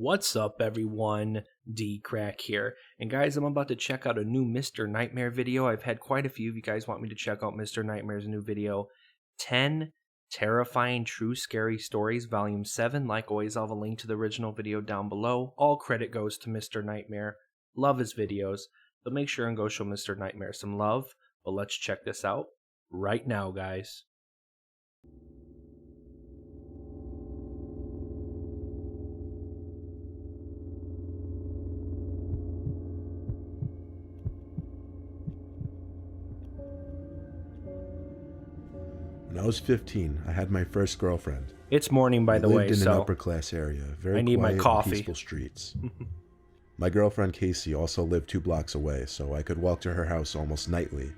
What's up, everyone? DKRACK here. And guys, I'm about to check out a new Mr. Nightmare video. I've had quite a few of you guys want me to check out Mr. Nightmare's new video. 10 Terrifying True Scary Stories, Volume 7. Like always, I'll have a link to the original video down below. All credit goes to Mr. Nightmare. Love his videos. So make sure and go show Mr. Nightmare some love. But let's check this out right now, guys. When I was 15, I had my first girlfriend. It's morning, by the way, lived in so an upper-class area, very I need my quiet coffee. and peaceful streets. My girlfriend Casey also lived 2 blocks away, so I could walk to her house almost nightly.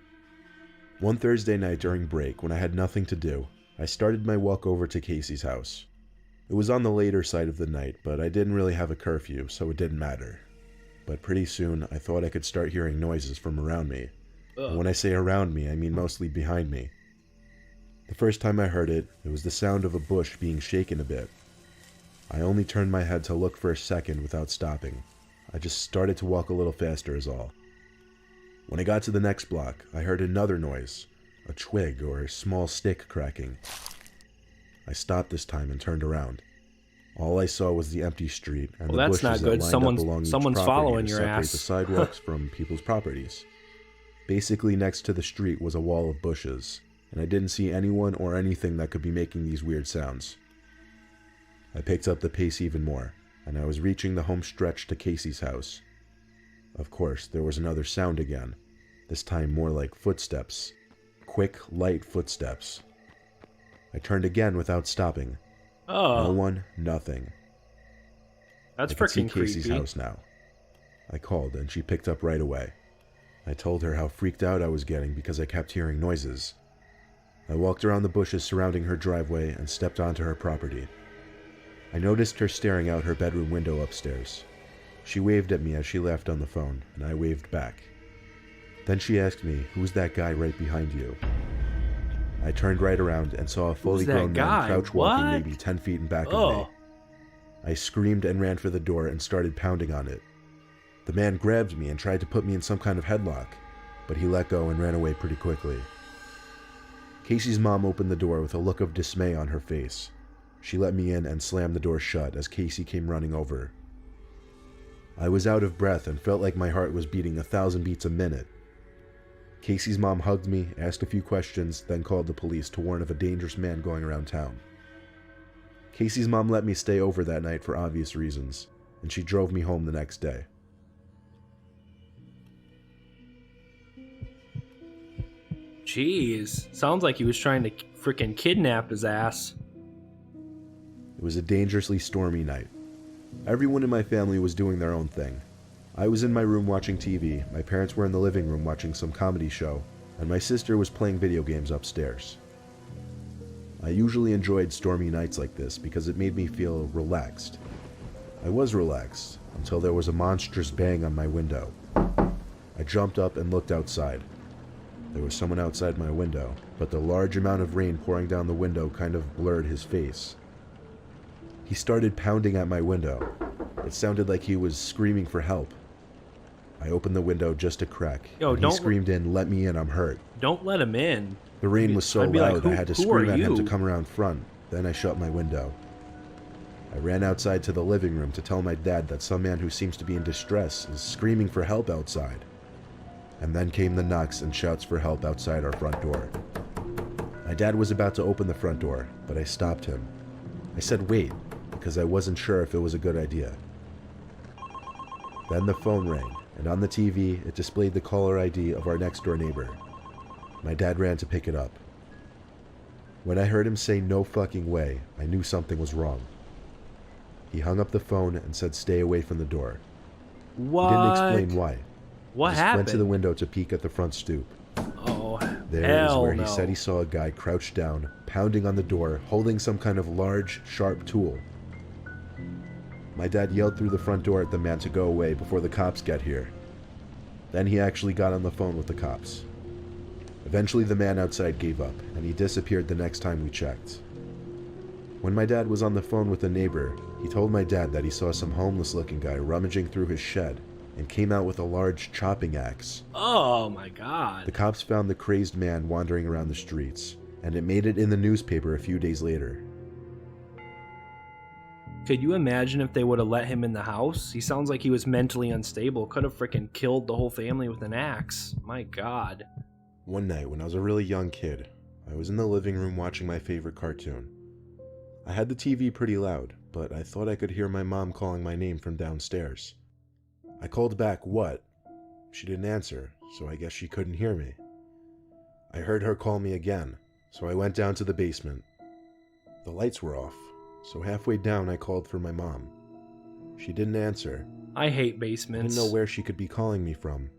One Thursday night during break, when I had nothing to do, I started my walk over to Casey's house. It was on the later side of the night, but I didn't really have a curfew, so it didn't matter. But pretty soon, I thought I could start hearing noises from around me. And when I say around me, I mean mostly behind me. The first time I heard it, it was the sound of a bush being shaken a bit. I only turned my head to look for a second without stopping. I just started to walk a little faster is all. When I got to the next block, I heard another noise, a twig or a small stick cracking. I stopped this time and turned around. All I saw was the empty street and the bushes that lined up along each property following to your separate ass. the sidewalks from people's properties. Basically next to the street was a wall of bushes, and I didn't see anyone or anything that could be making these weird sounds. I picked up the pace even more, and I was reaching the home stretch to Casey's house. Of course, there was another sound again, this time more like footsteps. Quick, light footsteps. I turned again without stopping. Oh. No one, nothing. That's I could see freaking Casey's creepy. house now. I called, and she picked up right away. I told her how freaked out I was getting because I kept hearing noises. I walked around the bushes surrounding her driveway and stepped onto her property. I noticed her staring out her bedroom window upstairs. She waved at me as she left on the phone, and I waved back. Then she asked me, "Who's that guy right behind you?" I turned right around and saw a fully grown man crouch walking maybe 10 feet in back of me. I screamed and ran for the door and started pounding on it. The man grabbed me and tried to put me in some kind of headlock, but he let go and ran away pretty quickly. Casey's mom opened the door with a look of dismay on her face. She let me in and slammed the door shut as Casey came running over. I was out of breath and felt like my heart was beating 1,000 beats a minute. Casey's mom hugged me, asked a few questions, then called the police to warn of a dangerous man going around town. Casey's mom let me stay over that night for obvious reasons, and she drove me home the next day. Jeez, sounds like he was trying to freaking kidnap his ass. It was a dangerously stormy night. Everyone in my family was doing their own thing. I was in my room watching TV, my parents were in the living room watching some comedy show, and my sister was playing video games upstairs. I usually enjoyed stormy nights like this because it made me feel relaxed. I was relaxed until there was a monstrous bang on my window. I jumped up and looked outside. There was someone outside my window, but the large amount of rain pouring down the window kind of blurred his face. He started pounding at my window. It sounded like he was screaming for help. I opened the window just a crack, and he screamed in, "Let me in, I'm hurt." Don't let him in. The rain was so loud I had to scream at him to you? come around front. Then I shut my window. I ran outside to the living room to tell my dad that some man who seems to be in distress is screaming for help outside. And then came the knocks and shouts for help outside our front door. My dad was about to open the front door, but I stopped him. I said wait, because I wasn't sure if it was a good idea. Then the phone rang, and on the TV it displayed the caller ID of our next door neighbor. My dad ran to pick it up. When I heard him say "no fucking way," I knew something was wrong. He hung up the phone and said stay away from the door. What? He didn't explain why. What Just happened? went to the window to peek at the front stoop. Oh, There is where he said he saw a guy crouched down, pounding on the door, holding some kind of large, sharp tool. My dad yelled through the front door at the man to go away before the cops get here. Then he actually got on the phone with the cops. Eventually the man outside gave up, and he disappeared the next time we checked. When my dad was on the phone with a neighbor, He told my dad that he saw some homeless-looking guy rummaging through his shed and came out with a large chopping axe. Oh my god. The cops found the crazed man wandering around the streets, and it made it in the newspaper a few days later. Could you imagine if they would have let him in the house? He sounds like he was mentally unstable. Could have freaking killed the whole family with an axe. My god. One night, when I was a really young kid, I was in the living room watching my favorite cartoon. I had the TV pretty loud, but I thought I could hear my mom calling my name from downstairs. I called back, "What?" She didn't answer, so I guess she couldn't hear me. I heard her call me again, so I went down to the basement. The lights were off, so halfway down I called for my mom. She didn't answer. I hate I basements. didn't know where she could be calling me from.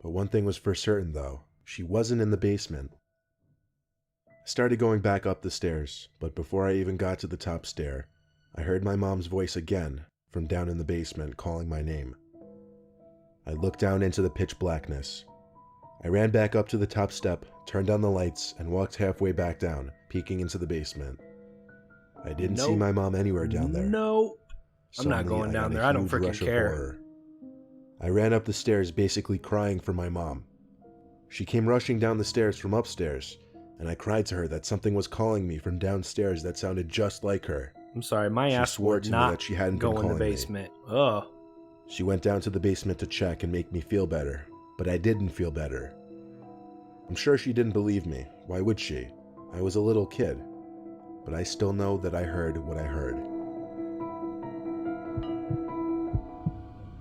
But one thing was for certain, though. She wasn't in the basement. I started going back up the stairs, but before I even got to the top stair, I heard my mom's voice again from down in the basement calling my name. I looked down into the pitch blackness. I ran back up to the top step, turned on the lights, and walked halfway back down, peeking into the basement. I didn't see my mom anywhere down there. Nope. I'm not Suddenly, going down got a there. I don't huge freaking rush of care. horror. I ran up the stairs basically crying for my mom. She came rushing down the stairs from upstairs, and I cried to her that something was calling me from downstairs that sounded just like her. I'm sorry, my She ass swore would to me not that she hadn't go been in the calling me. basement. Ugh. She went down to the basement to check and make me feel better, but I didn't feel better. I'm sure she didn't believe me. Why would she? I was a little kid. But I still know that I heard what I heard.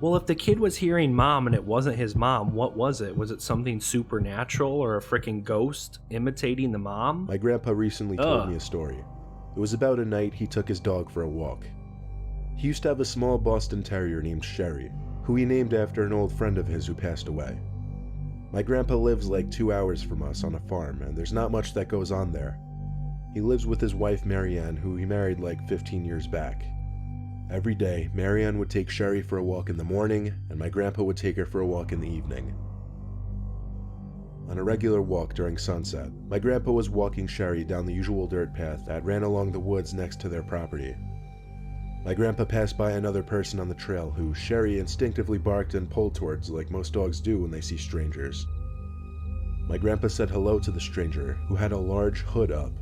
Well, if the kid was hearing mom and it wasn't his mom, what was it? Was it something supernatural or a freaking ghost imitating the mom? My grandpa recently told Ugh. me a story. It was about a night he took his dog for a walk. He used to have a small Boston Terrier named Sherry, who he named after an old friend of his who passed away. My grandpa lives like 2 hours from us on a farm, and there's not much that goes on there. He lives with his wife Marianne, who he married like 15 years back. Every day, Marianne would take Sherry for a walk in the morning, and my grandpa would take her for a walk in the evening. On a regular walk during sunset, my grandpa was walking Sherry down the usual dirt path that ran along the woods next to their property. My grandpa passed by another person on the trail who Sherry instinctively barked and pulled towards like most dogs do when they see strangers. My grandpa said hello to the stranger, who had a large hood up,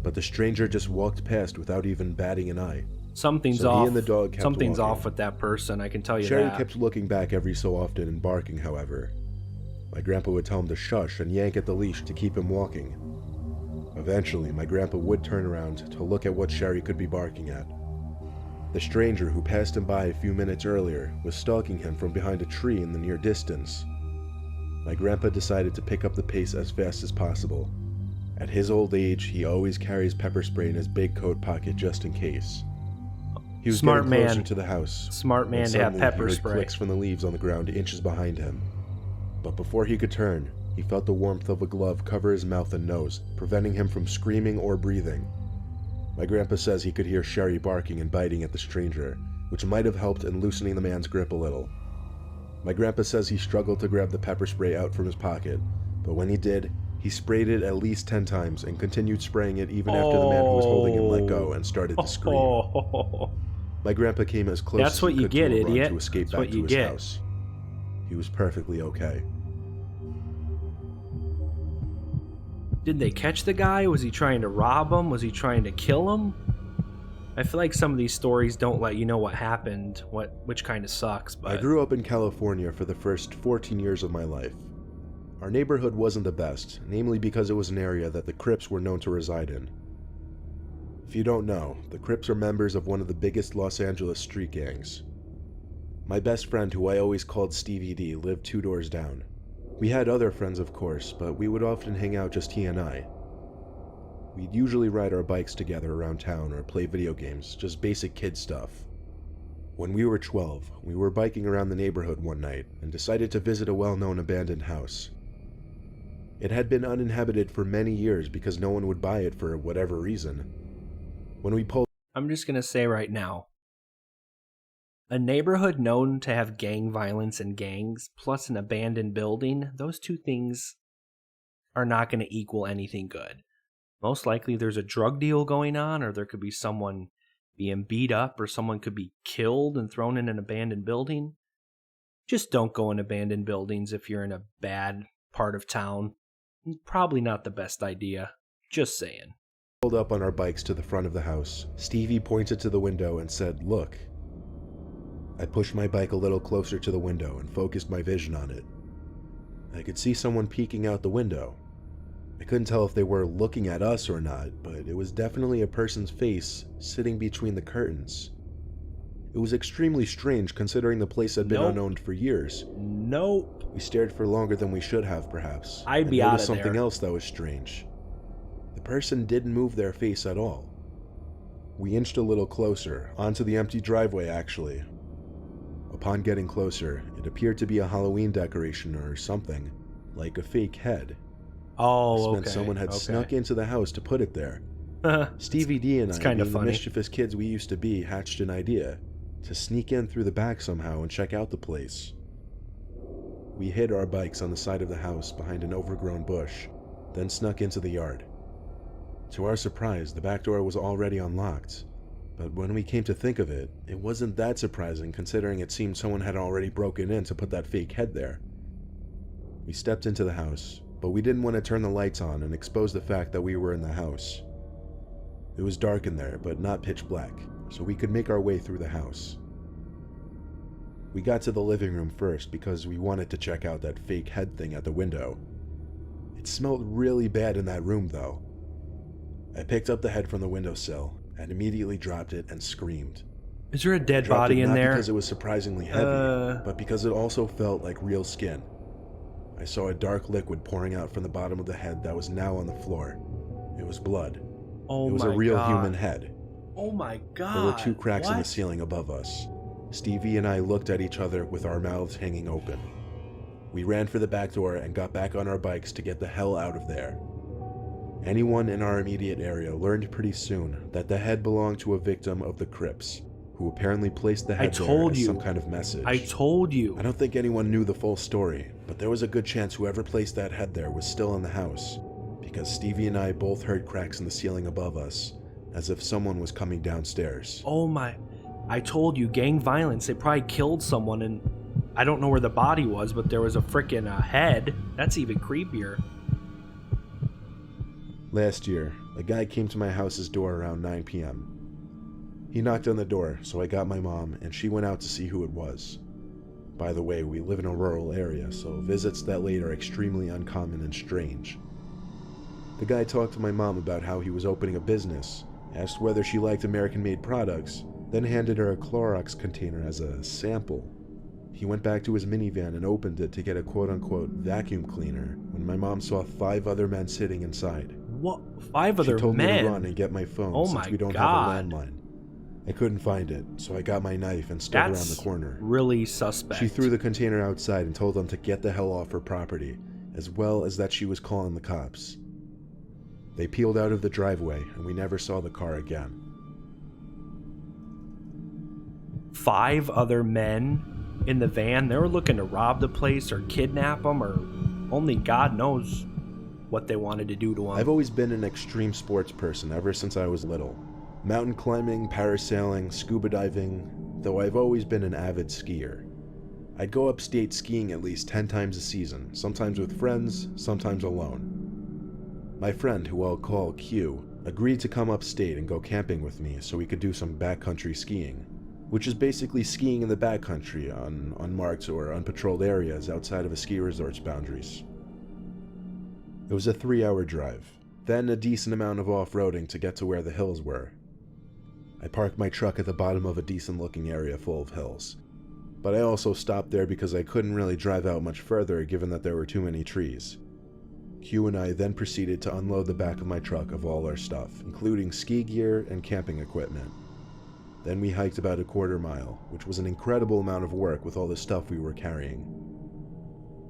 but the stranger just walked past without even batting an eye. Something's So off. he and the dog kept Something's walking. off with that person, I can tell you Sherry that. kept looking back every so often and barking, however. My grandpa would tell him to shush and yank at the leash to keep him walking. Eventually, my grandpa would turn around to look at what Sherry could be barking at. The stranger who passed him by a few minutes earlier was stalking him from behind a tree in the near distance. My grandpa decided to pick up the pace as fast as possible. At his old age, he always carries pepper spray in his big coat pocket just in case. He was Smart getting closer man. to the house. Smart when man to have suddenly pepper he heard spray. clicks from the leaves on the ground inches behind him. But before he could turn, he felt the warmth of a glove cover his mouth and nose, preventing him from screaming or breathing. My grandpa says he could hear Sherry barking and biting at the stranger, which might have helped in loosening the man's grip a little. My grandpa says he struggled to grab the pepper spray out from his pocket, but when he did, he sprayed it at least 10 times and continued spraying it even after the man who was holding him let go and started to scream. Oh. My grandpa came as close That's as what he you could get, to a run idiot. to escape That's back what to you his get. house. He was perfectly okay. Did they catch the guy? Was he trying to rob him? Was he trying to kill him? I feel like some of these stories don't let you know what happened, which kind of sucks. But I grew up in California for the first 14 years of my life. Our neighborhood wasn't the best, namely because it was an area that the Crips were known to reside in. If you don't know, the Crips are members of one of the biggest Los Angeles street gangs. My best friend, who I always called Stevie D, lived 2 doors down. We had other friends, of course, but we would often hang out just he and I. We'd usually ride our bikes together around town or play video games, just basic kid stuff. When we were 12, we were biking around the neighborhood one night and decided to visit a well-known abandoned house. It had been uninhabited for many years because no one would buy it for whatever reason. When we pulled I'm just going to say right now, a neighborhood known to have gang violence and gangs, plus an abandoned building, those two things are not going to equal anything good. Most likely there's a drug deal going on, or there could be someone being beat up, or someone could be killed and thrown in an abandoned building. Just don't go in abandoned buildings if you're in a bad part of town. Probably not the best idea. Just saying. Pulled up on our bikes to the front of the house. Stevie pointed to the window and said, "Look." I pushed my bike a little closer to the window and focused my vision on it. I could see someone peeking out the window. I couldn't tell if they were looking at us or not, but it was definitely a person's face sitting between the curtains. It was extremely strange considering the place had been unowned for years. Nope. We stared for longer than we should have, perhaps. I'd be out of there. Something else that was strange. The person didn't move their face at all. We inched a little closer, onto the empty driveway actually. Upon getting closer, it appeared to be a Halloween decoration or something, like a fake head. Oh, This meant someone had snuck into the house to put it there. Stevie D and I, kind of being the mischievous kids we used to be, hatched an idea to sneak in through the back somehow and check out the place. We hid our bikes on the side of the house behind an overgrown bush, then snuck into the yard. To our surprise, the back door was already unlocked, but when we came to think of it, it wasn't that surprising considering it seemed someone had already broken in to put that fake head there. We stepped into the house, but we didn't want to turn the lights on and expose the fact that we were in the house. It was dark in there, but not pitch black, so we could make our way through the house. We got to the living room first because we wanted to check out that fake head thing at the window. It smelled really bad in that room though. I picked up the head from the windowsill and immediately dropped it and screamed. Is there a dead body in there? Not because it was surprisingly heavy, but because it also felt like real skin. I saw a dark liquid pouring out from the bottom of the head that was now on the floor. It was blood. Oh my god. It was a real human head. Oh my god. There were 2 cracks in the ceiling above us. Stevie and I looked at each other with our mouths hanging open. We ran for the back door and got back on our bikes to get the hell out of there. Anyone in our immediate area learned pretty soon that the head belonged to a victim of the Crips, who apparently placed the head there as some kind of message. I told you. I don't think anyone knew the full story, but there was a good chance whoever placed that head there was still in the house, because Stevie and I both heard cracks in the ceiling above us, as if someone was coming downstairs. Oh my... I told you, gang violence. They probably killed someone, and I don't know where the body was, but there was a frickin' head. That's even creepier. Last year, a guy came to my house's door around 9 p.m. He knocked on the door, so I got my mom, and she went out to see who it was. By the way, we live in a rural area, so visits that late are extremely uncommon and strange. The guy talked to my mom about how he was opening a business, asked whether she liked American-made products, then handed her a Clorox container as a sample. He went back to his minivan and opened it to get a quote-unquote vacuum cleaner when my mom saw 5 other men sitting inside. What? 5 other men? She told me to run and get my phone since we don't have a landline. I couldn't find it, so I got my knife and stood around the corner. Really suspect. She threw the container outside and told them to get the hell off her property, as well as that she was calling the cops. They peeled out of the driveway, and we never saw the car again. 5 other men in the van? They were looking to rob the place or kidnap them, or only God knows what they wanted to do to them. I've always been an extreme sports person ever since I was little. Mountain climbing, parasailing, scuba diving, though I've always been an avid skier. I'd go upstate skiing at least 10 times a season, sometimes with friends, sometimes alone. My friend, who I'll call Q, agreed to come upstate and go camping with me so we could do some backcountry skiing, which is basically skiing in the backcountry on unmarked or unpatrolled areas outside of a ski resort's boundaries. It was a 3-hour drive, then a decent amount of off-roading to get to where the hills were. I parked my truck at the bottom of a decent-looking area full of hills, but I also stopped there because I couldn't really drive out much further given that there were too many trees. Q and I then proceeded to unload the back of my truck of all our stuff, including ski gear and camping equipment. Then we hiked about a quarter mile, which was an incredible amount of work with all the stuff we were carrying.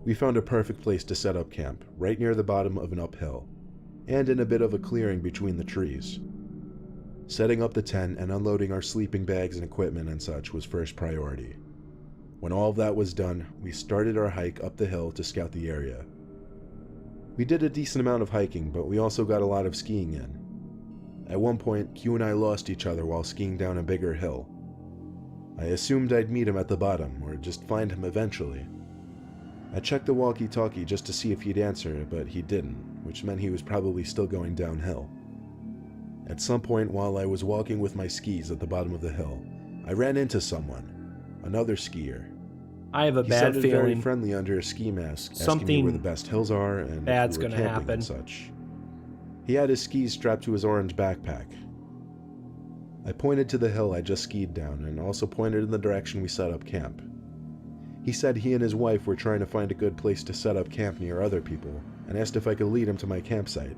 We found a perfect place to set up camp, right near the bottom of an uphill, and in a bit of a clearing between the trees. Setting up the tent and unloading our sleeping bags and equipment and such was first priority. When all of that was done, we started our hike up the hill to scout the area. We did a decent amount of hiking, but we also got a lot of skiing in. At one point, Q and I lost each other while skiing down a bigger hill. I assumed I'd meet him at the bottom, or just find him eventually. I checked the walkie-talkie just to see if he'd answer, but he didn't, which meant he was probably still going downhill. At some point while I was walking with my skis at the bottom of the hill, I ran into someone, another skier. I have a He bad sounded very feeling friendly under a ski mask, asking me something where the best hills are and bad's if we were gonna camping happen. and such. He had his skis strapped to his orange backpack. I pointed to the hill I just skied down and also pointed in the direction we set up camp. He said he and his wife were trying to find a good place to set up camp near other people and asked if I could lead him to my campsite.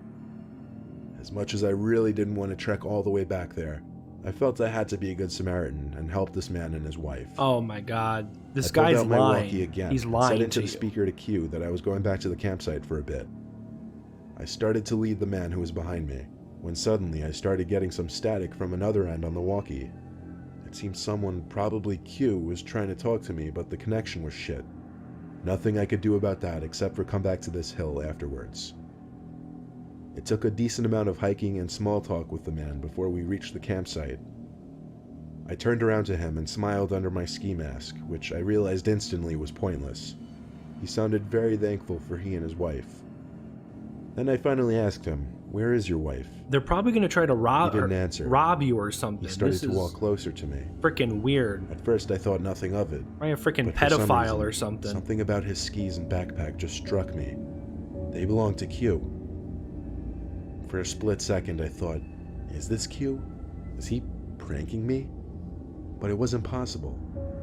As much as I really didn't want to trek all the way back there, I felt I had to be a good Samaritan and help this man and his wife. Oh my god. This I pulled guy's out my lying. walkie again, He's and lying said into to the you. speaker to Q that I was going back to the campsite for a bit. I started to lead the man who was behind me, when suddenly I started getting some static from another end on the walkie. It seemed someone, probably Q, was trying to talk to me, but the connection was shit. Nothing I could do about that except for come back to this hill afterwards. It took a decent amount of hiking and small talk with the man before we reached the campsite. I turned around to him and smiled under my ski mask, which I realized instantly was pointless. He sounded very thankful for he and his wife. Then I finally asked him, "Where is your wife?" They're probably going to try to rob He didn't answer. you or something. He started This to is walk closer to me. freaking weird. At first I thought nothing of it. Probably a freaking But for some pedophile reason, or something. Something about his skis and backpack just struck me. They belonged to Q. For a split second I thought, is this Q? Is he pranking me? But it wasn't possible.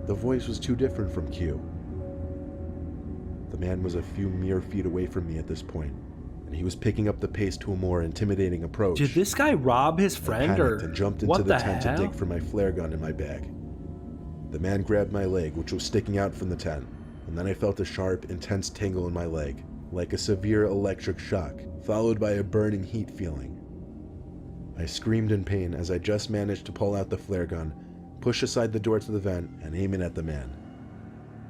The voice was too different from Q. The man was a few mere feet away from me at this point, and he was picking up the pace to a more intimidating approach. Did this guy rob his I friend panicked or and jumped into what the the tent hell? to dig for my flare gun in my bag. The man grabbed my leg, which was sticking out from the tent, and then I felt a sharp, intense tingle in my leg, like a severe electric shock, followed by a burning heat feeling. I screamed in pain as I just managed to pull out the flare gun, push aside the door to the vent, and aim it at the man.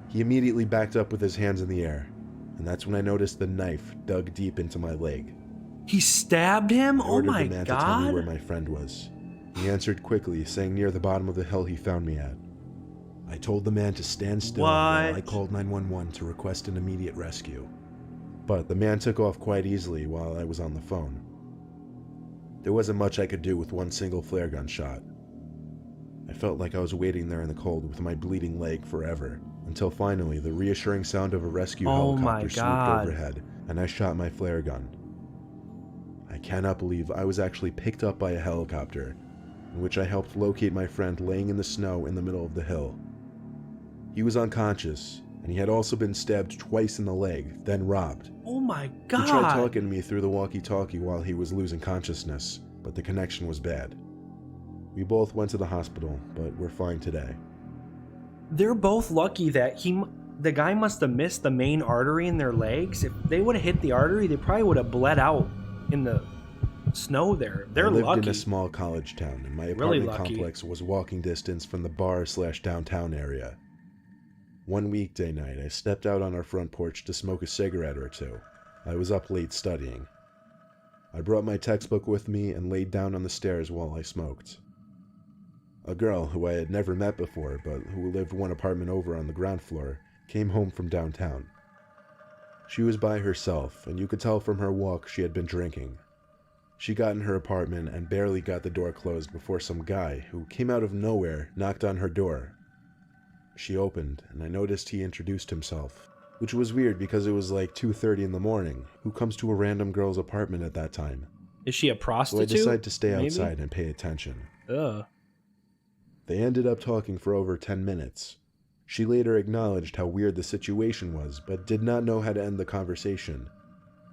He immediately backed up with his hands in the air, and that's when I noticed the knife dug deep into my leg. He stabbed him? I Oh ordered my the man to tell me where god. my friend was. He answered quickly, saying near the bottom of the hill he found me at. I told the man to stand still while I What? called 911 to request an immediate rescue. But the man took off quite easily while I was on the phone. There wasn't much I could do with one single flare gun shot. I felt like I was waiting there in the cold with my bleeding leg forever, until finally the reassuring sound of a rescue Oh my helicopter swooped God. overhead, and I shot my flare gun. I cannot believe I was actually picked up by a helicopter, in which I helped locate my friend laying in the snow in the middle of the hill. He was unconscious, and he had also been stabbed twice in the leg, then robbed. Oh my He tried god. talking to me through the walkie-talkie while he was losing consciousness, but the connection was bad. We both went to the hospital, but we're fine today. They're both lucky that the guy must have missed the main artery in their legs. If they would have hit the artery, they probably would have bled out in the snow there. They're I lived lucky. in a small college town, and my Really apartment lucky. complex was walking distance from the bar/downtown area. One weekday night, I stepped out on our front porch to smoke a cigarette or two. I was up late studying. I brought my textbook with me and laid down on the stairs while I smoked. A girl who I had never met before, but who lived one apartment over on the ground floor, came home from downtown. She was by herself, and you could tell from her walk she had been drinking. She got in her apartment and barely got the door closed before some guy, who came out of nowhere, knocked on her door. She opened, and I noticed he introduced himself, which was weird because it was like 2:30 in the morning. Who comes to a random girl's apartment at that time? Is she a So I prostitute? decided to stay maybe? outside and pay attention. Ugh. They ended up talking for over 10 minutes. She later acknowledged how weird the situation was, but did not know how to end the conversation.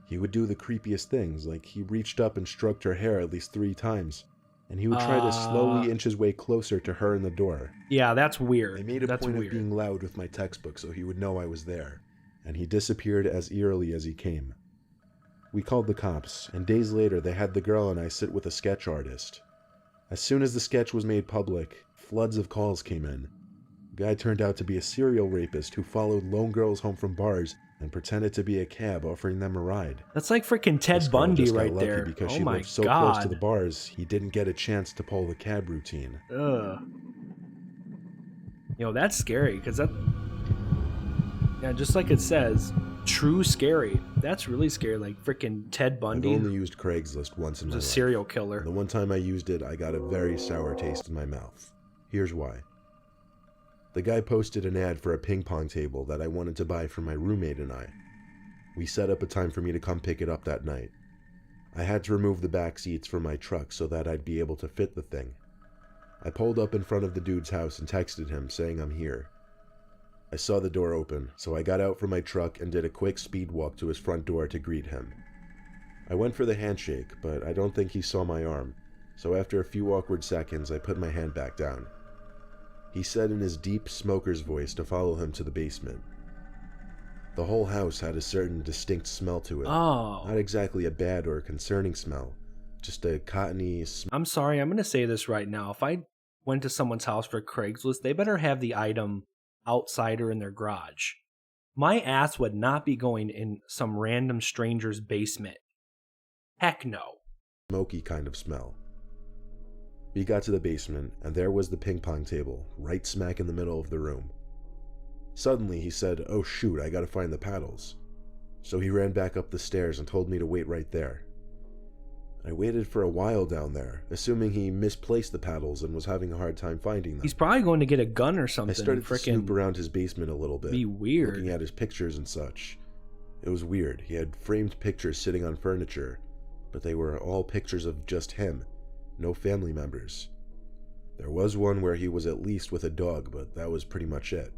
He would do the creepiest things, like he reached up and stroked her hair at least 3 times, and he would try to slowly inch his way closer to her in the door. Yeah, that's weird. I made a That's point weird. of being loud with my textbook so he would know I was there, and he disappeared as eerily as he came. We called the cops, and days later they had the girl and I sit with a sketch artist. As soon as the sketch was made public, floods of calls came in. The guy turned out to be a serial rapist who followed lone girls home from bars and pretended to be a cab offering them a ride. That's like freaking This Ted girl Bundy just got right lucky there. because Oh she my lived so close to the god. bars, he didn't get a chance to pull the cab routine. Ugh. That's scary, because that... Yeah, just like it says, true scary. That's really scary, like freaking Ted Bundy. I've only used Craigslist once in my life. He's a serial killer. And the one time I used it, I got a very sour taste in my mouth. Here's why. The guy posted an ad for a ping pong table that I wanted to buy for my roommate and I. We set up a time for me to come pick it up that night. I had to remove the back seats from my truck so that I'd be able to fit the thing. I pulled up in front of the dude's house and texted him saying I'm here. I saw the door open, so I got out from my truck and did a quick speed walk to his front door to greet him. I went for the handshake, but I don't think he saw my arm, so after a few awkward seconds I put my hand back down. He said in his deep smoker's voice to follow him to the basement. The whole house had a certain distinct smell to it. Oh. Not exactly a bad or concerning smell, just a cottony I'm sorry, I'm going to say this right now. If I went to someone's house for Craigslist, they better have the item outside or in their garage. My ass would not be going in some random stranger's basement. Heck no. smoky kind of smell. We got to the basement, and there was the ping pong table, right smack in the middle of the room. Suddenly he said, "Oh shoot, I gotta find the paddles." So he ran back up the stairs and told me to wait right there. I waited for a while down there, assuming he misplaced the paddles and was having a hard time finding them. He's probably going to get a gun or something. I started to snoop around his basement a little bit, be weird. looking at his pictures and such. It was weird. He had framed pictures sitting on furniture, but they were all pictures of just him, no family members. There was one where he was at least with a dog, but that was pretty much it.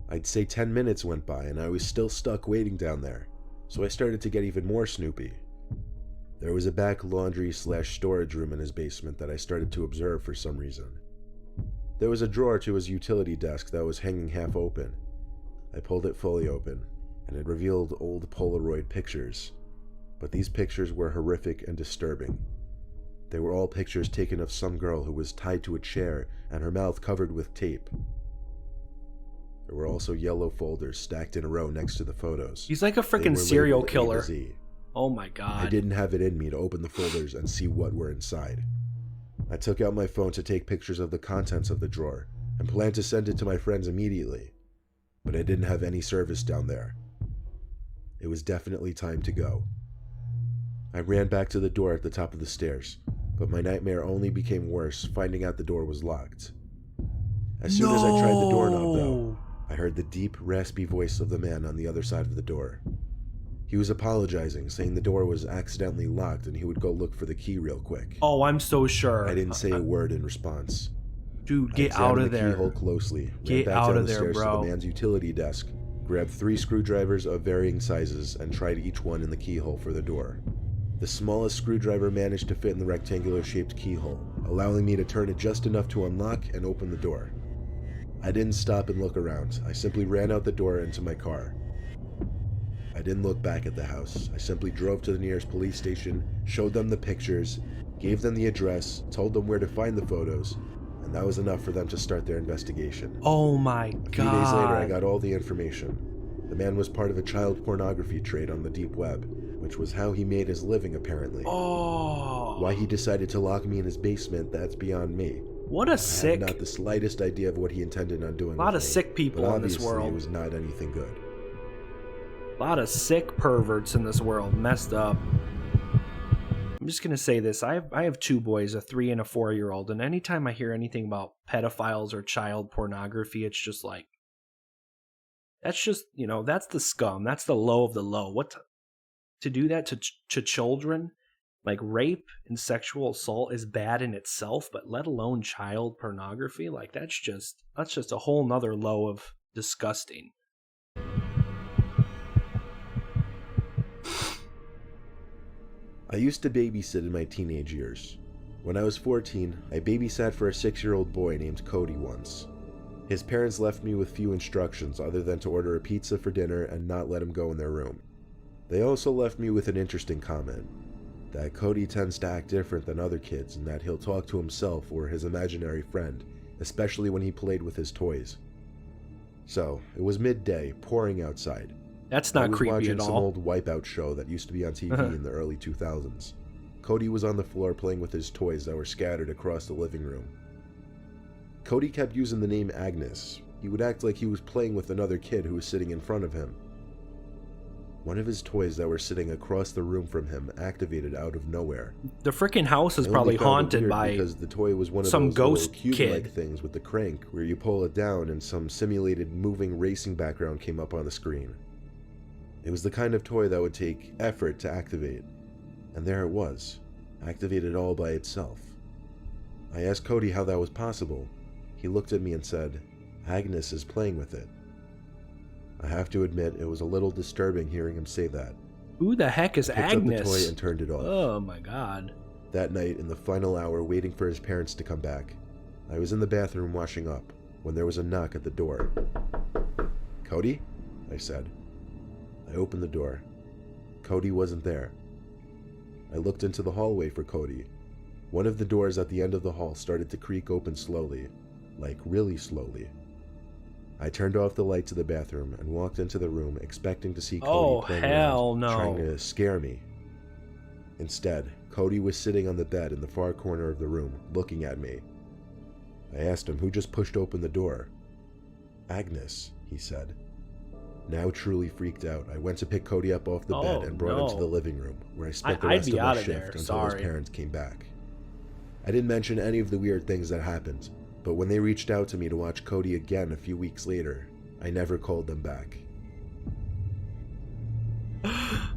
I'd say 10 minutes went by and I was still stuck waiting down there, so I started to get even more snoopy. There was a back laundry/storage room in his basement that I started to observe for some reason. There was a drawer to his utility desk that was hanging half open. I pulled it fully open, and it revealed old Polaroid pictures. But these pictures were horrific and disturbing. They were all pictures taken of some girl who was tied to a chair and her mouth covered with tape. There were also yellow folders stacked in a row next to the photos. He's like a They freaking were serial labeled A killer. to Z. Oh my god. I didn't have it in me to open the folders and see what were inside. I took out my phone to take pictures of the contents of the drawer and planned to send it to my friends immediately, but I didn't have any service down there. It was definitely time to go. I ran back to the door at the top of the stairs, but my nightmare only became worse finding out the door was locked. As soon as I tried the doorknob, though, I heard the deep, raspy voice of the man on the other side of the door. He was apologizing, saying the door was accidentally locked and he would go look for the key real quick. Oh, I'm so sure. I didn't say a word in response. Dude, I get out of examined the there. keyhole closely, Get ran back out down of the there, stairs to bro. the man's utility desk, grabbed 3 screwdrivers of varying sizes, and tried each one in the keyhole for the door. The smallest screwdriver managed to fit in the rectangular-shaped keyhole, allowing me to turn it just enough to unlock and open the door. I didn't stop and look around. I simply ran out the door into my car. I didn't look back at the house. I simply drove to the nearest police station, showed them the pictures, gave them the address, told them where to find the photos, and that was enough for them to start their investigation. Oh my A god. few days later, I got all the information. The man was part of a child pornography trade on the deep web, which was how he made his living apparently. Oh. Why he decided to lock me in his basement, that's beyond me. What a I sick... have not the slightest idea of what he intended on doing. A lot with of me, sick people but in this obviously world. It was not anything good. A lot of sick perverts in this world. Messed up. I'm just going to say this. I have 2 boys, a 3 and a 4-year-old, and anytime I hear anything about pedophiles or child pornography, it's just like, that's just, that's the scum. That's the low of the low. To do that to children, like rape and sexual assault is bad in itself, but let alone child pornography, like that's just a whole nother low of disgusting. I used to babysit in my teenage years. When I was 14, I babysat for a 6-year-old boy named Cody once. His parents left me with few instructions other than to order a pizza for dinner and not let him go in their room. They also left me with an interesting comment, that Cody tends to act different than other kids and that he'll talk to himself or his imaginary friend, especially when he played with his toys. So, it was midday, pouring outside. That's I not was creepy watching at some all. old Wipeout show that used to be on TV in the early 2000s. Cody was on the floor playing with his toys that were scattered across the living room. Cody kept using the name Agnes. He would act like he was playing with another kid who was sitting in front of him. One of his toys that were sitting across the room from him activated out of nowhere. The freaking house is I probably only found it haunted weird by because the toy was one of some those ghost little cube-like kid. things with the crank where you pull it down and some simulated moving racing background came up on the screen. It was the kind of toy that would take effort to activate, and there it was, activated all by itself. I asked Cody how that was possible. He looked at me and said, "Agnes is playing with it." I have to admit, it was a little disturbing hearing him say that. Who the heck is I picked up the Agnes? toy and turned it off. Oh my god. That night, in the final hour waiting for his parents to come back, I was in the bathroom washing up when there was a knock at the door. "Cody?" I said. I opened the door. Cody wasn't there. I looked into the hallway for Cody. One of the doors at the end of the hall started to creak open slowly, like really slowly. I turned off the light to the bathroom and walked into the room expecting to see Cody playing around, trying to scare me. Instead, Cody was sitting on the bed in the far corner of the room, looking at me. I asked him who just pushed open the door. "Agnes," he said. Now truly freaked out, I went to pick Cody up off the bed and brought him to the living room, where I spent the rest of my shift until his parents came back. I didn't mention any of the weird things that happened, but when they reached out to me to watch Cody again a few weeks later, I never called them back.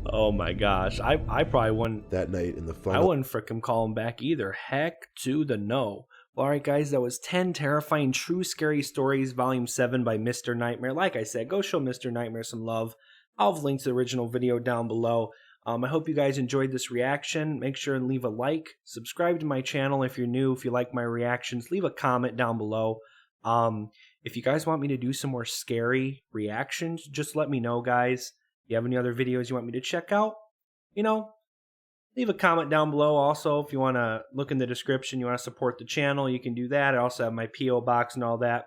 Oh my gosh, I probably wouldn't. That night in the final... I wouldn't frickin' call him back either. Heck to the no. Alright guys, that was 10 Terrifying True Scary Stories, Volume 7 by Mr. Nightmare. Like I said, go show Mr. Nightmare some love. I'll have links to the original video down below. I hope you guys enjoyed this reaction. Make sure and leave a like. Subscribe to my channel if you're new. If you like my reactions, leave a comment down below. If you guys want me to do some more scary reactions, just let me know, guys. If you have any other videos you want me to check out, leave a comment down below. Also, if you want to look in the description, you want to support the channel, you can do that. I also have my P.O. box and all that.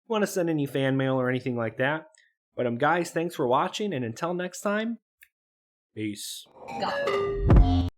If you want to send any fan mail or anything like that. But guys, thanks for watching, and until next time, peace. Go.